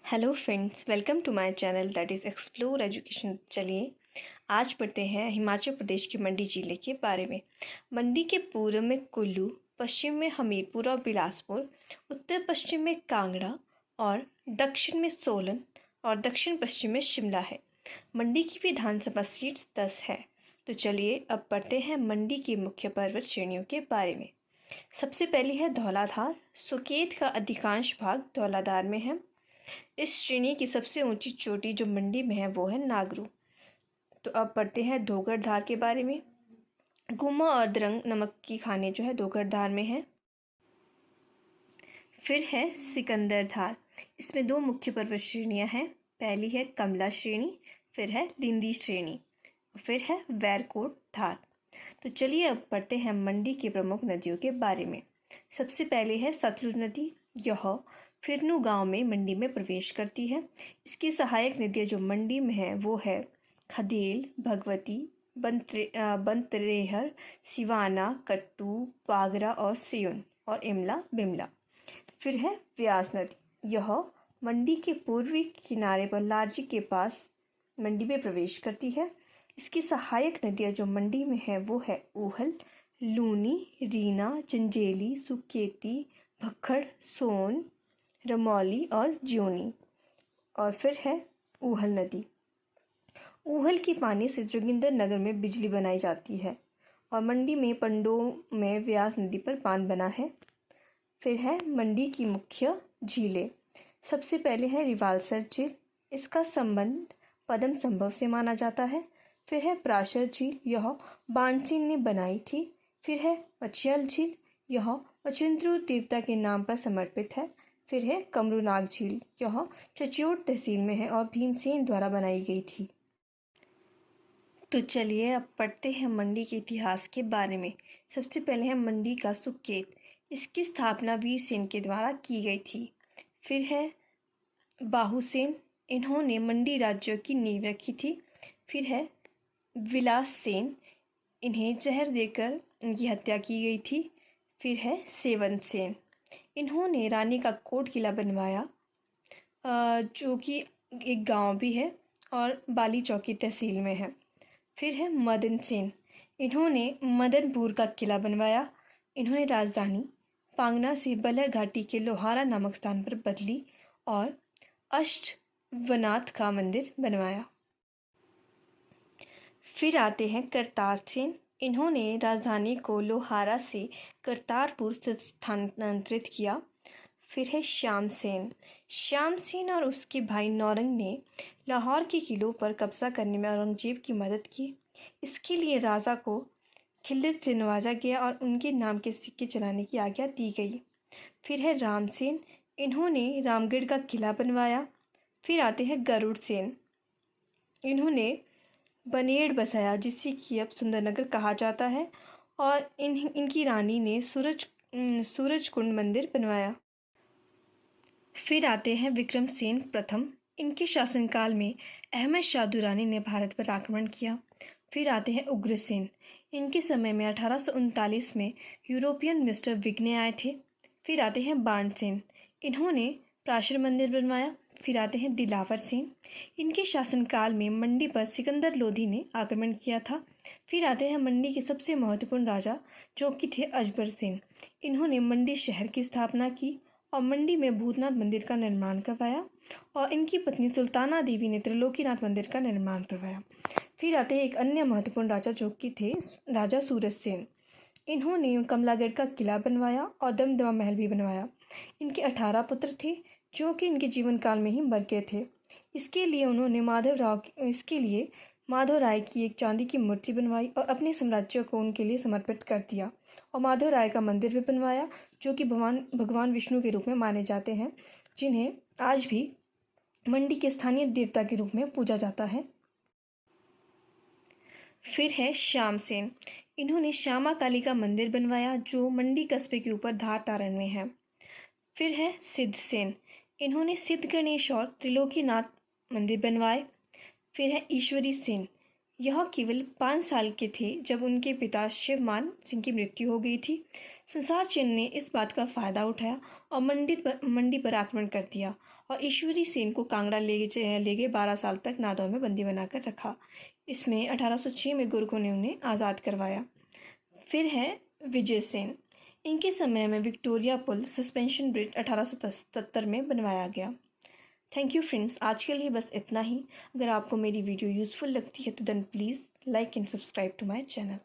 Hello friends, welcome to my channel that is explore education. चलिए आज पढ़ते हैं हिमाचल प्रदेश के मंडी जिले के बारे में। मंडी के पूर्व में कुल्लू, पश्चिम में हमीरपुर और बिलासपुर, उत्तर पश्चिम में कांगड़ा और दक्षिण में सोलन और दक्षिण पश्चिम में शिमला है। मंडी की विधानसभा सीट्स 10 है। तो चलिए अब पढ़ते हैं मंडी की मुख्य पर्वत श्रेणियों के बारे में। सबसे पहली है धौलाधार। सुकेत का अधिकांश भाग धौलाधार में है। इस श्रेणी की सबसे ऊंची चोटी जो मंडी में है वो है नागरू। तो अब पढ़ते हैं धोगरधार के बारे में। गुम्मा और द्रंग नमक की खाने जो है धोगरधार में है। फिर है सिकंदरधार। इसमें दो मुख्य पर्वत श्रेणियां हैं। पहली है कमला श्रेणी, फिर है लिंदी श्रेणी, फिर है वैरकोट धार। तो चलिए अब पढ़ते हैं मंडी की प्रमुख नदियों के बारे में। सबसे पहले है सतलुज नदी। यह फिरनू गांव में मंडी में प्रवेश करती है। इसकी सहायक नदियाँ जो मंडी में है वो है खदेल, भगवती, बंतरेहर, सिवाना, कट्टू, पागरा और सियुन और इमला बिमला। फिर है व्यास नदी। यह मंडी के पूर्वी किनारे पर लारजी के पास मंडी में प्रवेश करती है। इसकी सहायक नदियाँ जो मंडी में है वो है ऊहल, लूनी, रीना, जंजेली, सुकेती, भक्खड़, सोन, रमौली और ज्योनी। और फिर है ऊहल नदी। ऊहल की पानी से जोगिंदर नगर में बिजली बनाई जाती है और मंडी में पंडों में व्यास नदी पर बांध बना है। फिर है मंडी की मुख्य झीलें। सबसे पहले है रिवालसर झील। इसका संबंध पद्म संभव से माना जाता है। फिर है प्राशर झील। यह बाणसिंह ने बनाई थी। फिर है मछियल झील। यह मचिंद्रू देवता के नाम पर समर्पित है। फिर है कमरूनाग झील। यह चच्योट तहसील में है और भीमसेन द्वारा बनाई गई थी। तो चलिए अब पढ़ते हैं मंडी के इतिहास के बारे में। सबसे पहले है मंडी का सुकेत। इसकी स्थापना वीरसेन के द्वारा की गई थी। फिर है बाहुसेन। इन्होंने मंडी राज्य की नींव रखी थी। फिर है विलास सेन। इन्हें जहर देकर इनकी हत्या की गई थी। फिर है सेवंत सेन। इन्होंने रानी का कोट किला बनवाया जो कि एक गांव भी है और बाली चौकी तहसील में है। फिर है मदन सेन। इन्होंने मदनपुर का किला बनवाया। इन्होंने राजधानी पांगना से बलर घाटी के लोहारा नामक स्थान पर बदली और अष्टवनाथ का मंदिर बनवाया। फिर आते हैं करतार सेन। इन्होंने राजधानी को लोहारा से करतारपुर स्थानांतरित किया। फिर है श्याम सेन। श्याम सेन और उसके भाई नौरंग ने लाहौर के किलों पर कब्जा करने में औरंगजेब की मदद की। इसके लिए राजा को खिल्लित से नवाजा गया और उनके नाम के सिक्के चलाने की आज्ञा दी गई। फिर है रामसेन। इन्होंने रामगढ़ का किला बनवाया। फिर आते हैं गरुड़ सेन। इन्होंने बनेड़ बसाया जिसे कि अब सुंदरनगर कहा जाता है और इनकी रानी ने सूरज कुंड मंदिर बनवाया। फिर आते हैं विक्रम सेन प्रथम। इनके शासनकाल में अहमद शाह दुरानी ने भारत पर आक्रमण किया। फिर आते हैं उग्रसेन। इनके समय में 1839 में यूरोपियन मिस्टर विग्ने आए थे। फिर आते हैं बाणसेन। इन्होंने प्राशर मंदिर बनवाया। फिर आते हैं दिलावर सेन। इनके शासनकाल में मंडी पर सिकंदर लोधी ने आक्रमण किया था। फिर आते हैं मंडी के सबसे महत्वपूर्ण राजा जो कि थे अजबर सेन। इन्होंने मंडी शहर की स्थापना की और मंडी में भूतनाथ मंदिर का निर्माण करवाया और इनकी पत्नी सुल्ताना देवी ने त्रिलोकीनाथ मंदिर का निर्माण करवाया। फिर आते हैं एक अन्य महत्वपूर्ण राजा जो कि थे राजा सूरज सेन। इन्होंने कमलागढ़ का किला बनवाया और दमदमा महल भी बनवाया। इनके 18 पुत्र थे जो कि इनके जीवन काल में ही मर गए थे। इसके लिए उन्होंने माधव राय की एक चांदी की मूर्ति बनवाई और अपने साम्राज्य को उनके लिए समर्पित कर दिया और माधव राय का मंदिर भी बनवाया जो कि भगवान विष्णु के रूप में माने जाते हैं, जिन्हें आज भी मंडी के स्थानीय देवता के रूप में पूजा जाता है। फिर है श्याम सेन। इन्होंने श्यामा काली का मंदिर बनवाया जो मंडी कस्बे के ऊपर धार तारण में है। फिर है सिद्ध सेन। इन्होंने सिद्ध गणेश और त्रिलोकीनाथ मंदिर बनवाए। फिर है ईश्वरी सेन। यह केवल 5 साल के थे जब उनके पिता शिवमान सिंह की मृत्यु हो गई थी। संसार चंद ने इस बात का फ़ायदा उठाया और मंडी पर आक्रमण कर दिया और ईश्वरी सेन को कांगड़ा ले गए 12 साल तक नादौर में बंदी बनाकर रखा। इसमें 1806 में गोरखों ने उन्हें आज़ाद करवाया। फिर है विजय सेन। इनके समय में विक्टोरिया पुल सस्पेंशन ब्रिज 1877 में बनवाया गया। थैंक यू फ्रेंड्स, आज के लिए बस इतना ही। अगर आपको मेरी वीडियो यूज़फुल लगती है तो then please like and subscribe to my channel.